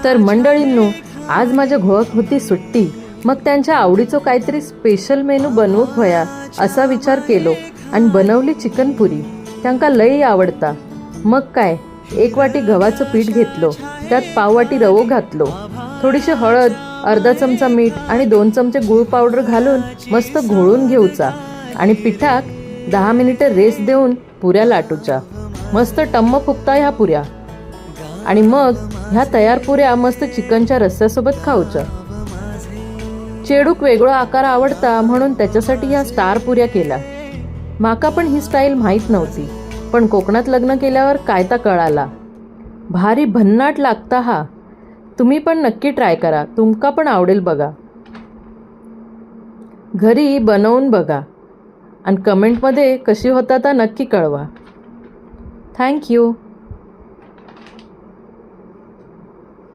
तर मंडळींनो, आज माझ्या घोळक होती सुट्टी, मग त्यांच्या आवडीचं काहीतरी स्पेशल मेनू बनवूक होया असा विचार केलो आणि बनवली चिकन पुरी. त्यांका लई आवडता. मग काय, 1 वाटी गव्हाचं पीठ घेतलो, त्यात पाव वाटी रवो घातलो, थोडीशी हळद, अर्धा चमचा मीठ आणि 2 चमचे गूळ पावडर घालून मस्त घोळून घेऊचा आणि पिठाक 10 मिनिटे रेस्ट देऊन पुऱ्या लाटूच्या. मस्त टम्म फुगता ह्या पुऱ्या. आणि मग ह्या तयार पुऱ्या मस्त चिकनच्या रस्स्यासोबत खाऊच्या. चेडूक वेगळा आकार आवडता म्हणून त्याच्यासाठी ह्या स्टार पुऱ्या केल्या. माका पण ही स्टाईल माहीत नव्हती, पण कोकणात लग्न केल्यावर कायता कळाला. भारी भन्नाट लागता हा. तुम्ही पण नक्की ट्राय करा, तुमका पण आवडेल बघा. घरी बनवून बघा आणि कमेंटमध्ये कशी होता ता नक्की कळवा. थँक्यू.